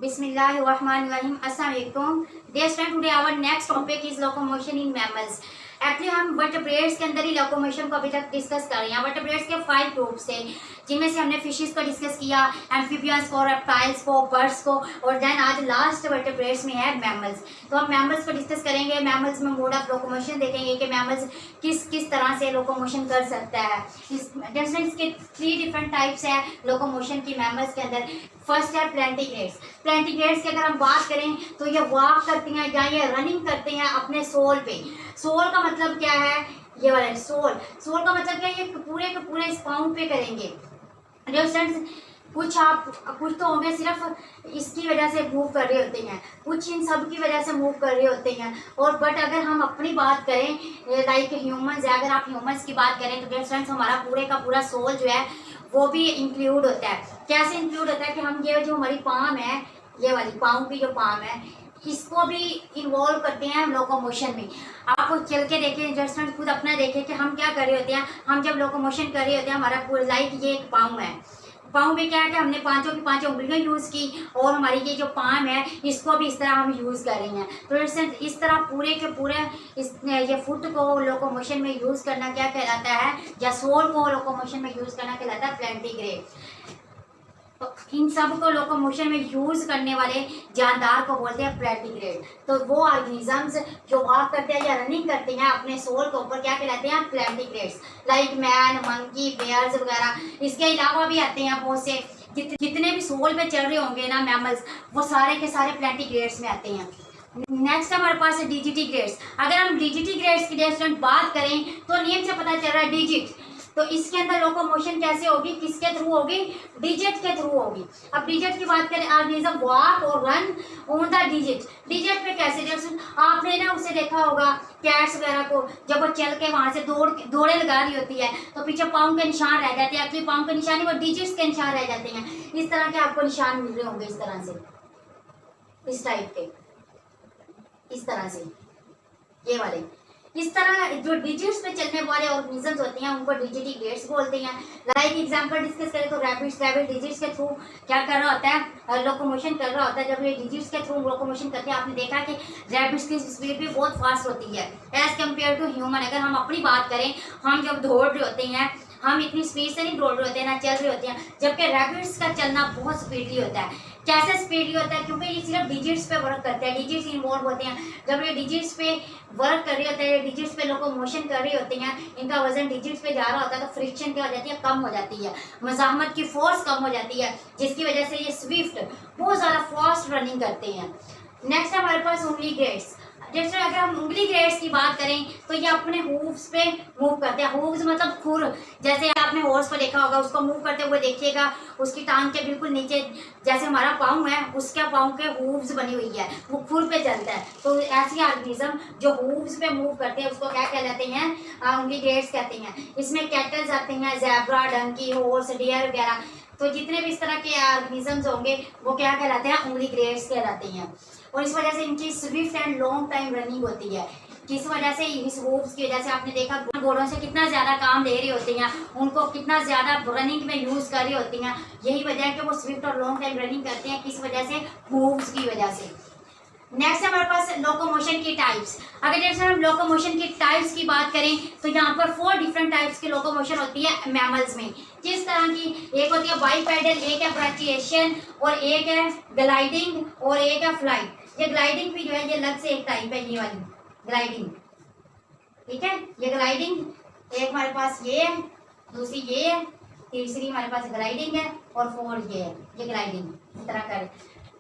Bismillahirrahmanirrahim. Assalamu alaikum. Dear student, today our next topic is locomotion in mammals. Actually हम vertebrates के अंदर ही locomotion को अभी तक डिस्कस कर रहे हैं। वर्टेब्रेट्स के 5 ग्रुप्स थे, जिनमें से हमने फिशेस को डिस्कस किया, एम्फीबियंस को, रेप्टाइल्स को, बर्ड्स को, और देन आज लास्ट वर्टेब्रेट्स में है मैमल्स। तो हम मैमल्स को डिस्कस करेंगे। मैमल्स में मोड ऑफ लोकोमोशन देखेंगे कि मैमल्स किस किस तरह से लोकोमोशन कर सकता है। इसके 3 डिफरेंट टाइप्स है लोकोमोशन की मैमल्स के अंदर। फर्स्ट है प्लेंटिग्रेड्स। प्लेंटिग्रेड्स की अगर हम बात करें तो ये वॉक करती हैं या ये रनिंग करते हैं अपने सोल पे। सोल का मतलब क्या है? ये वाला सोल। सोल का मतलब क्या है? ये पूरे के पूरे स्पाउंड पे करेंगे। कुछ तो होंगे सिर्फ इसकी वजह से मूव कर रहे होते हैं, कुछ इन सब की वजह से मूव कर रहे होते हैं। और बट अगर हम अपनी बात करें लाइक ह्यूमंस है, अगर आप ह्यूमंस की बात करें तो डियर फ्रेंड्स हमारा पूरे का पूरा सोल जो है वो भी इंक्लूड होता है। कैसे इंक्लूड होता है कि हम ये जो हमारी पाम है, ये वाली पाम की जो पाम है, इसको भी इन्वॉल्व करते हैं लोकोमोशन में। आप चल के देखें, जस्ट खुद अपना देखें कि हम क्या कर रहे होते हैं। हम जब लोकोमोशन कर रहे होते हैं, हमारा पूरा लाइक ये एक पाँव है। पाँव में क्या है कि हमने पांचों की पांचों उंगलियां यूज़ की और हमारी ये जो पाम है इसको भी इस तरह हम यूज़ कर रहे हैं। तो इस तरह पूरे के पूरे ये फुट को लोकोमोशन में यूज़ करना क्या कहलाता है, या सोल को लोकोमोशन में यूज़ करना कहलाता है प्लेंटिग्रेड। तो इन सब को लोकोमोशन में यूज करने वाले जानदार को बोलते हैं प्लेंटिग्रेड। तो वो ऑर्गेनिजम्स जो वॉक करते हैं या रनिंग करते हैं अपने सोल के ऊपर क्या कहलाते हैं? प्लेंटिग्रेड्स। लाइक मैन, मंकी, बेयर्स वगैरह। इसके अलावा भी आते हैं बहुत से, जितने भी सोल पे चल रहे होंगे ना मैमल्स, वो सारे के सारे प्लेंटिग्रेड्स में आते हैं। नेक्स्ट हमारे पास है डिजिटिग्रेड्स। अगर हम डिजिटिग्रेड्स की बात करें तो नेम से पता चल रहा है डिजिट। तो इसके अंदर लोकोमोशन कैसे होगी, किसके थ्रू होगी? डिजिट के थ्रू होगी। अब डिजिट की बात करें, ऑर्गेनिज्म वॉक और run on the digit. Digit पे कैसे? जैसे आपने ना उसे देखा होगा कैट्स वगैरह को, जब वो चल के वहां से दौड़े लगा रही होती है तो पीछे पाँव के निशान रह जाते हैं। एक्चुअली पाँव के निशान वो डिजिट्स के निशान रह जाते हैं। इस तरह के आपको निशान मिल रहे होंगे, इस तरह से, इस टाइप के, इस तरह से, ये वाले। इस तरह जो डिजिट्स पे चलने वाले ऑर्गेनिजम्स होते हैं उनको डिजिटिग्रेड्स बोलते हैं। लाइक एग्जांपल डिस्कस करें तो रैबिट डिजिट्स के थ्रू क्या कर रहा होता है? लोकोमोशन कर रहा होता है। जब ये डिजिट्स के थ्रू लोकोमोशन करते हैं, आपने देखा कि रैबिट्स की स्पीड भी बहुत फास्ट होती है एज कम्पेयर टू ह्यूमन। अगर हम अपनी बात करें, हम जब दौड़ रहे होते हैं हम इतनी स्पीड से नहीं दौड़ रहे होते हैं, ना चल रहे होते हैं, जबकि रैबिट्स का चलना बहुत स्पीडली होता है। कैसे स्पीडली होता है? क्योंकि ये सिर्फ डिजिट्स पे वर्क करते हैं, डिजिट्स इन्वॉल्व होते हैं। जब ये डिजिट्स पे वर्क कर रहे होते हैं, डिजिट्स पे लोकोमोशन कर रहे होते हैं, इनका वजन डिजिट्स पे जा रहा होता है, तो फ्रिक्शन क्या हो जाती है? कम हो जाती है, मज़ाहमत की फोर्स कम हो जाती है, जिसकी वजह से ये स्विफ्ट बहुत ज़्यादा फास्ट रनिंग करते हैं। नेक्स्ट हमारे पास उंगली ग्रेड्स। जैसे अगर हम उंगली ग्रेड्स की बात करें तो ये अपने हूव्स पे मूव करते हैं। हूव्स मतलब खुर। जैसे आपने हॉर्स को देखा होगा, उसको मूव करते हुए देखिएगा, उसकी टांग के बिल्कुल नीचे जैसे हमारा पाँव है, उसके पाँव के हूव्स बनी हुई है, वो खुर पे चलता है। तो ऐसी ऑर्गेनिज्म जो हूव्स पे मूव करते हैं उसको क्या कहलाते हैं? उंगली ग्रेड्स कहते हैं। इसमें कैटल्स आते हैं, ज़ेब्रा, डंकी, हॉर्स, डियर वगैरह। तो जितने भी इस तरह के ऑर्गेनिजम्स होंगे वो क्या कहलाते हैं? उंगली ग्रेड्स कहलाते हैं। और इस वजह से इनकी Swift and long time running होती है। किस वजह से? इस हूव्स की वजह से। आपने देखा घोड़ों से कितना ज़्यादा काम ले रही होती हैं, उनको कितना ज़्यादा रनिंग में यूज़ कर रही होती हैं। यही वजह है कि वो स्विफ्ट और लॉन्ग टाइम रनिंग करते हैं। किस वजह से? हूव्स की वजह से। नेक्स्ट हमारे पास लोकोमोशन की टाइप्स। अगर जैसे हम लोकोमोशन की टाइप्स की बात करें तो यहाँ पर 4 डिफरेंट टाइप्स की लोकोमोशन होती है मैमल्स में। जिस तरह की एक होती है बाइपेडल, एक है ब्रैचिएशन, और एक है ग्लाइडिंग, और एक है फ्लाइट। ये ग्लाइडिंग भी जो है ये अलग से एक टाइप है, ये वाली ग्लाइडिंग, ठीक है। ये ग्लाइडिंग एक हमारे पास ये है, दूसरी ये है, तीसरी हमारे पास ग्लाइडिंग है, और 4 ये है, ये ग्लाइडिंग। इस तरह कर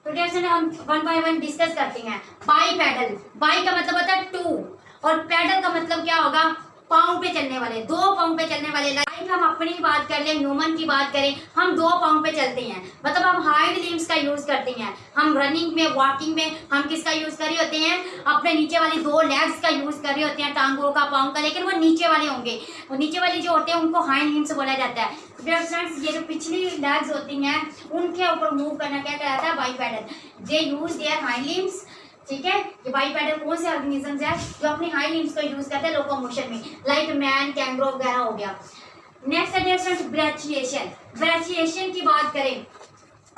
तो जैसे हम 1 बाय 1 डिस्कस करते हैं। By pedal. बाई का मतलब होता है 2, और पैडल का मतलब क्या होगा? पाँव पे चलने वाले, 2 पाँव पे चलने वाले। लाइक हम अपनी बात कर लें, ह्यूमन की बात करें, हम 2 पाँव पे चलते हैं, मतलब हम हाइंड लिम्स का यूज करते हैं। हम रनिंग में, वॉकिंग में हम किसका यूज कर रहे होते हैं? अपने नीचे वाली 2 लेग्स का यूज कर रहे होते हैं, टांगों का, पाँव का, लेकिन वो नीचे वाले होंगे। वो नीचे वाली जो होते हैं उनको हाइंड लिम्स बोला जाता है। फ्रेंड्स ये जो पिछली लेग्स होती हैं उनके ऊपर मूव करना क्या कहलाता है? Bipedal. They use their hind limbs, ठीक है। ये बाइपेडल कौन से ऑर्गेनिजम्स है जो अपनी हाइंड लिम्स को यूज करते हैं लोकोमोशन में, लाइक मैन, कैंगरो वगैरह हो गया। नेक्स्ट है ब्रैचिएशन। ब्रैचिएशन की बात करें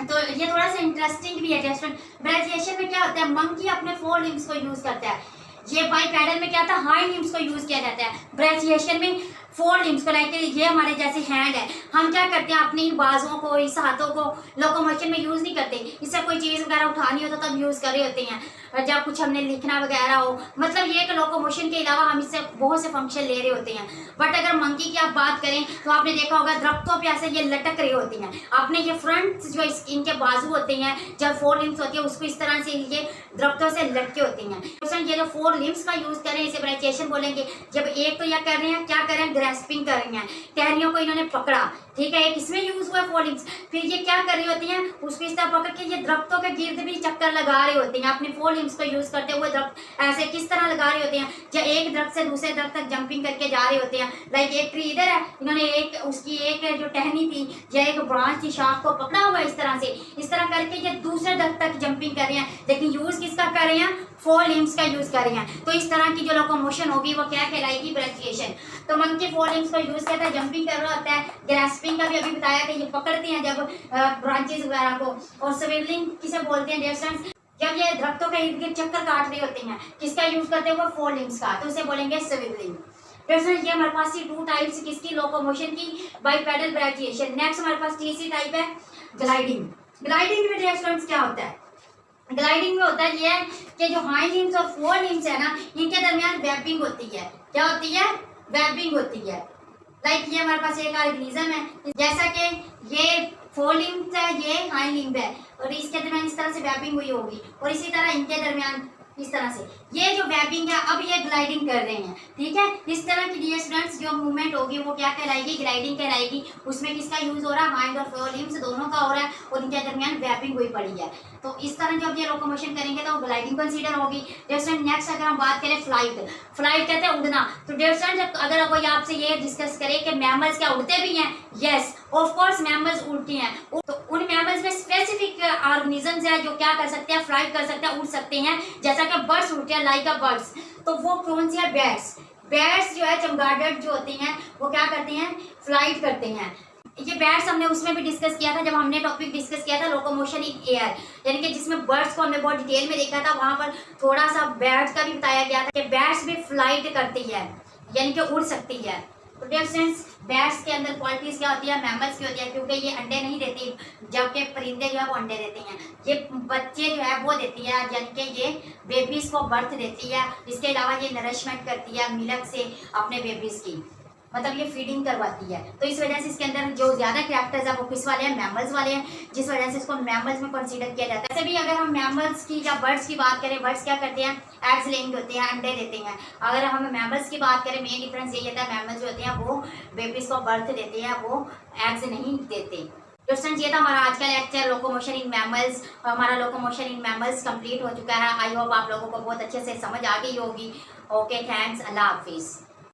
तो ये थोड़ा सा इंटरेस्टिंग भी है टेस्टमेंट। ब्रेविएशन में क्या होता है, मंकी अपने 4 लिम्स को यूज करता है। ये बाइपेडल में क्या था, हाइंड लिम्स को यूज किया जाता है। ब्रेविएशन में 4 लिम्स को, लाइक ये हमारे जैसे हैंड है, हम क्या करते हैं अपनी बाजों को, इस हाथों को लोकोमोशन में यूज नहीं करते। इससे कोई चीज वगैरह उठानी हो तो तब यूज कर रहे होते हैं, जब कुछ हमने लिखना वगैरह हो। मतलब ये कि लोकोमोशन के अलावा हम इससे बहुत से फंक्शन ले रहे होते हैं। बट अगर मंकी की आप बात करें तो आपने देखा होगा दरख्तों पे ऐसे ये लटक रही होती हैं। आपने ये फ्रंट जो इनके बाजू होते हैं, जब 4 लिम्स होती है उसको इस तरह से ये दरख्तों से लटके होती हैं। ये जो 4 लिम्स का यूज करें इसे ब्रेविएशन बोलेंगे। जब एक तो यह कर रहे हैं, क्या कर रहे हैं, ग्रेस्पिंग कर रही हैं, टहनियों को इन्होंने पकड़ा, ठीक है, एक इसमें यूज हुआ 4 लिम्स। फिर ये क्या कर रही होती हैं, उसको इस तरह पकड़ के ये दरख्तों के गिर्द भी चक्कर लगा रही होती हैं अपने 4 लिम्स को यूज करते हुए। दरख्त ऐसे किस तरह लगा रहे होते हैं, जब एक दरख्त से दूसरे दरख्त तक जंपिंग करके जा रहे होते हैं। लाइक एक ट्री इधर है, इन्होंने एक उसकी एक जो टहनी थी या एक ब्रांच थी, शाख को पकड़ा हुआ है इस तरह करके ये दूसरे दरख्त तक जंपिंग कर रहे हैं। लेकिन यूज किसका कर रहे हैं, 4 लिम्स का यूज कर रहे हैं। तो इस तरह की जो लोकोमोशन होगी वो क्या कहलाएगी, ब्रेविएशन। तो मंकी 4 लिम्स का यूज करता है, जंपिंग कर रहा होता है, ग्रेस्पिंग का भी अभी बताया कि ये पकड़ते हैं जब ब्रांचेस वगैरह को। और स्विवलिंग किसे बोलते हैं डियर स्टूडेंट्स, जब ये दरख्तों के इर्द गिर्द चक्कर काट रहे होते हैं, किसका यूज करते हैं वो 4 लिम्स का, तो उसे बोलेंगे स्विवलिंग। ये हमारे पास 2 टाइप्स किसकी, लोकोमोशन की, बाइपेडल ब्रेविएशन। नेक्स्ट हमारे पास तीसरी टाइप है ग्लाइडिंग। ग्लाइडिंग में डियर स्टूडेंट्स क्या होता है, ग्लाइडिंग में होता है ये कि जो हाइंड लिम्स और 4 लिम्स है ना, इनके दरमियान वेबिंग होती है। क्या होती है, वेबिंग होती है। लाइक ये हमारे पास एक ऑर्गेनिज्म है, जैसा कि ये 4 लिम्स है, ये हाइंड लिम्ब है, और इसके दरमियान इस तरह से वेबिंग हुई होगी, और इसी तरह इनके दरमियान इस तरह से ये जो वेबिंग है, अब ये ग्लाइडिंग कर रहे हैं, ठीक है। इस तरह की डियर स्टूडेंट्स जो मूवमेंट होगी वो क्या कहलाएगी, ग्लाइडिंग कहलाएगी। उसमें किसका यूज हो रहा है, हाइंड और 4 लिम्स दोनों का हो रहा है, और इनके दरमियान वेबिंग हुई पड़ी है। तो इस तरह जब ये लोकोमोशन करेंगे तो ग्लाइडिंग कंसीडर होगी। डियर स्टूडेंट नेक्स्ट अगर हम बात करें फ्लाइट, फ्लाइट कहते हैं उड़ना। तो डियर स्टूडेंट अगर कोई आपसे ये डिस्कस करे कि मैमल्स क्या उड़ते भी हैं, यस ऑफ कोर्स मैमल्स उड़ते हैं। तो उन मैमल्स में स्पेसिफिक ऑर्गेनिजम्स है जो क्या कर सकते हैं, फ्लाइट कर सकते हैं, उड़ सकते हैं, जैसा कि बर्ड्स उड़ते हैं, लाइक अ बर्ड्स। तो वो कौन सी है, बैट्स। बैट्स जो है चमगादड़ जो होते हैं वो क्या करते हैं, फ्लाइट करते हैं। ये बैट्स हमने उसमें भी डिस्कस किया था जब हमने टॉपिक डिस्कस किया था लोकोमोशन इन एयर, यानी कि जिसमें बर्ड्स को हमने बहुत डिटेल में देखा था। वहां पर थोड़ा सा बैट्स का भी बताया गया था कि बैट्स भी फ्लाइट करती है, यानी कि उड़ सकती है। तो डियर फ्रेंड्स बैट्स के अंदर क्वालिटीज क्या होती है, मैमल्स की होती है, क्योंकि ये अंडे नहीं देती, जबकि परिंदे जो है वो अंडे देते हैं। ये बच्चे जो है वो देती है, यानी कि ये बेबीज को बर्थ देती है। इसके अलावा ये नरिशमेंट करती है मिल्क से अपने बेबीज की, मतलब ये फीडिंग करवाती है। तो इस वजह से इसके अंदर जो ज्यादा कैरेक्टर्स है वो किस वाले हैं, मैमल्स वाले हैं, जिस वजह से इसको मैमल्स में कंसीडर किया जाता है। वैसे भी अगर हम मैमल्स की या बर्ड्स की बात करें, बर्ड्स क्या करते हैं, एग्स लेंगे होते हैं, अंडे देते हैं। अगर हम मैमल्स की बात करें, मेन डिफरेंस यही होता है, मैमल्स जो होते हैं वो बेबीज को बर्थ देते हैं, वो एग्स नहीं देते। तो फ्रेंड्स ये था हमारा आज का लेक्चर लोकोमोशन इन मैमल्स। हमारा लोकोमोशन इन मैमल्स कंप्लीट हो चुका है। आई होप आप लोगों को बहुत अच्छे से समझ आ गई होगी। ओके थैंक्स, अल्लाह हाफिज़।